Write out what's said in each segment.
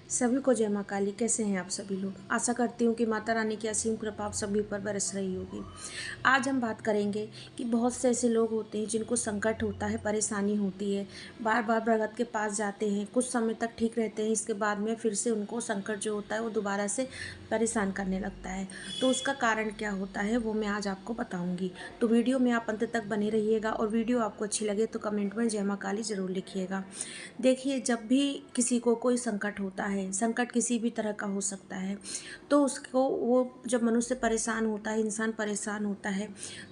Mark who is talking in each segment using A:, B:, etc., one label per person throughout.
A: सभी को जय माँ काली। कैसे हैं आप सभी लोग? आशा करती हूँ कि माता रानी की असीम कृपा आप सभी पर बरस रही होगी। आज हम बात करेंगे कि बहुत से ऐसे लोग होते हैं जिनको संकट होता है, परेशानी होती है, बार बार भगत के पास जाते हैं, कुछ समय तक ठीक रहते हैं, इसके बाद में फिर से उनको संकट जो होता है वो दोबारा से परेशान करने लगता है। तो उसका कारण क्या होता है वो मैं आज आपको बताऊँगी। तो वीडियो में आप अंत तक बने रहिएगा और वीडियो आपको अच्छी लगे तो कमेंट में जय माँ काली ज़रूर लिखिएगा। देखिए, जब भी किसी को कोई संकट होता है, संकट किसी भी तरह का हो सकता है, तो उसको वो जब मनुष्य परेशान होता है, इंसान परेशान होता है,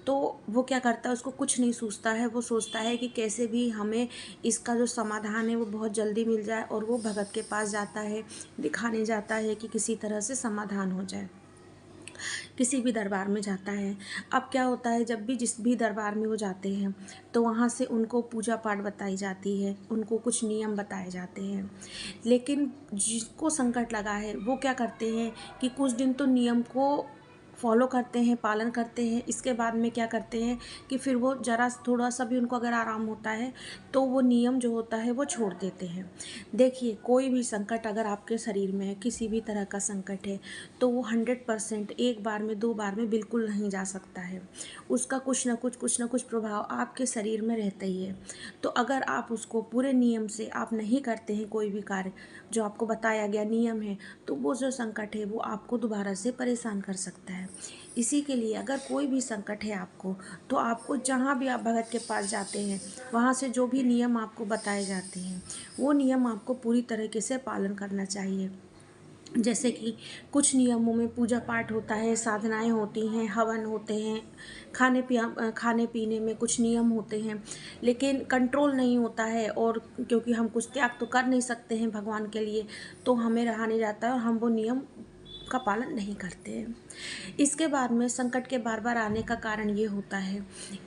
A: तो वो क्या करता है, उसको कुछ नहीं सोचता है। वो सोचता है कि कैसे भी हमें इसका जो समाधान है वो बहुत जल्दी मिल जाए, और वो भगत के पास जाता है, दिखाने जाता है कि किसी तरह से समाधान हो जाए। किसी भी दरबार में जाता है। अब क्या होता है, जब भी जिस भी दरबार में वो जाते हैं तो वहाँ से उनको पूजा पाठ बताई जाती है, उनको कुछ नियम बताए जाते हैं। लेकिन जिसको संकट लगा है वो क्या करते हैं कि कुछ दिन तो नियम को फॉलो करते हैं, पालन करते हैं। इसके बाद में क्या करते हैं कि फिर वो ज़रा थोड़ा सा भी उनको अगर आराम होता है तो वो नियम जो होता है वो छोड़ देते हैं। देखिए, कोई भी संकट अगर आपके शरीर में है, किसी भी तरह का संकट है, तो वो 100% एक बार में, 2 बार में बिल्कुल नहीं जा सकता है। उसका कुछ ना कुछ प्रभाव आपके शरीर में रहता ही है। तो अगर आप उसको पूरे नियम से आप नहीं करते हैं, कोई भी कार्य जो आपको बताया गया नियम है, तो वो जो संकट है वो आपको दोबारा से परेशान कर सकता है। इसी के लिए अगर कोई भी संकट है आपको, तो आपको जहाँ भी आप भगत के पास जाते हैं, वहाँ से जो भी नियम आपको बताए जाते हैं, वो नियम आपको पूरी तरीके से पालन करना चाहिए। जैसे कि कुछ नियमों में पूजा पाठ होता है, साधनाएँ होती हैं, हवन होते हैं, खाने पीने में कुछ नियम होते हैं, लेकिन कंट्रोल नहीं होता है। और क्योंकि हम कुछ त्याग तो कर नहीं सकते हैं भगवान के लिए, तो हमें रहा नहीं जाता है और हम वो नियम का पालन नहीं करते हैं। इसके बाद में संकट के बार बार आने का कारण ये होता है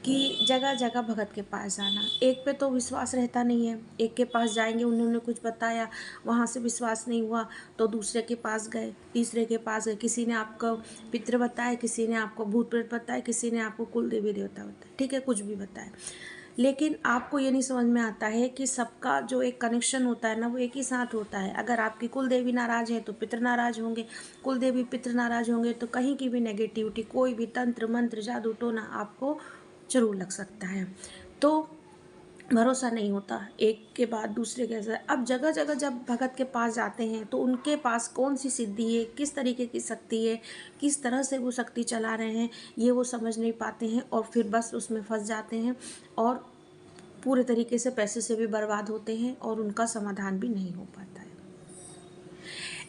A: कि जगह जगह भगत के पास जाना, एक पे तो विश्वास रहता नहीं है। एक के पास जाएंगे, उन्होंने कुछ बताया, वहाँ से विश्वास नहीं हुआ तो दूसरे के पास गए, तीसरे के पास गए। किसी ने आपको पितृ बताया, किसी ने आपको भूत प्रेत बताया, किसी ने आपको कुल देवी देवता बताया, ठीक है, कुछ भी बताया। लेकिन आपको ये नहीं समझ में आता है कि सबका जो एक कनेक्शन होता है ना, वो एक ही साथ होता है। अगर आपकी कुल देवी नाराज़ है तो पितृ नाराज़ होंगे, कुल देवी पितृ नाराज़ होंगे तो कहीं की भी नेगेटिविटी, कोई भी तंत्र मंत्र जादू टोना आपको ज़रूर लग सकता है। तो भरोसा नहीं होता, एक के बाद दूसरे के साथ। अब जगह जगह जब भगत के पास जाते हैं तो उनके पास कौन सी सिद्धि है, किस तरीके की शक्ति है, किस तरह से वो शक्ति चला रहे हैं, ये वो समझ नहीं पाते हैं और फिर बस उसमें फंस जाते हैं, और पूरे तरीके से पैसे से भी बर्बाद होते हैं और उनका समाधान भी नहीं हो पाता है।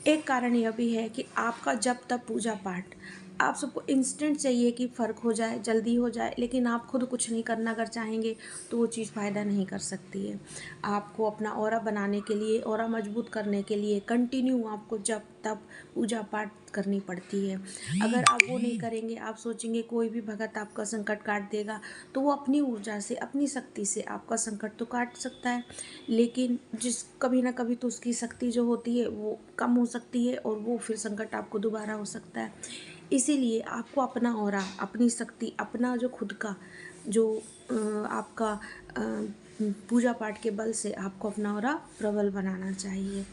A: एक कारण यह भी है कि आपका जब तब पूजा पाठ, आप सबको इंस्टेंट चाहिए कि फ़र्क हो जाए, जल्दी हो जाए, लेकिन आप खुद कुछ नहीं करना अगर चाहेंगे तो वो चीज़ फ़ायदा नहीं कर सकती है। आपको अपना ऑरा बनाने के लिए, ऑरा मजबूत करने के लिए कंटिन्यू आपको जब तब पूजा पाठ करनी पड़ती है। अगर आप वो नहीं करेंगे, आप सोचेंगे कोई भी भगत आपका संकट काट देगा, तो वो अपनी ऊर्जा से, अपनी शक्ति से आपका संकट तो काट सकता है, लेकिन कभी ना कभी तो उसकी शक्ति जो होती है वो कम हो सकती है और वो फिर संकट आपको दोबारा हो सकता है। इसीलिए आपको अपना ऑरा, अपनी शक्ति, अपना जो खुद का जो आपका पूजा पाठ के बल से आपको अपना ऑरा प्रबल बनाना चाहिए।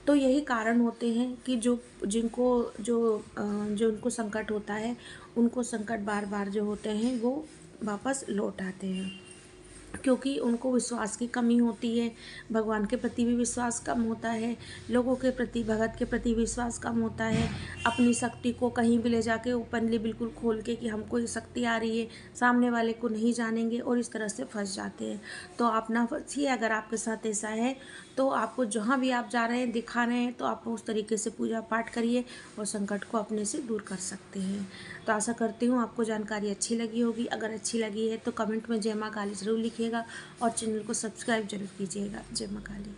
A: तो यही कारण होते हैं कि जो उनको संकट होता है, उनको संकट बार बार जो होते हैं वो वापस लौट आते हैं, क्योंकि उनको विश्वास की कमी होती है। भगवान के प्रति भी विश्वास कम होता है, लोगों के प्रति, भगत के प्रति विश्वास कम होता है। अपनी शक्ति को कहीं भी ले जाके ओपनली बिल्कुल खोल के कि हमको ये शक्ति आ रही है, सामने वाले को नहीं जानेंगे और इस तरह से फंस जाते हैं। तो आप ना फंसिए। अगर आपके साथ ऐसा है तो आपको जहाँ भी आप जा रहे हैं, दिखा रहे हैं, तो आप उस तरीके से पूजा पाठ करिए और संकट को अपने से दूर कर सकते हैं। तो आशा करती हूँ आपको जानकारी अच्छी लगी होगी। अगर अच्छी लगी है तो कमेंट में जय माँ काली ज़रूर लिखिएगा और चैनल को सब्सक्राइब जरूर कीजिएगा। जय माँ काली।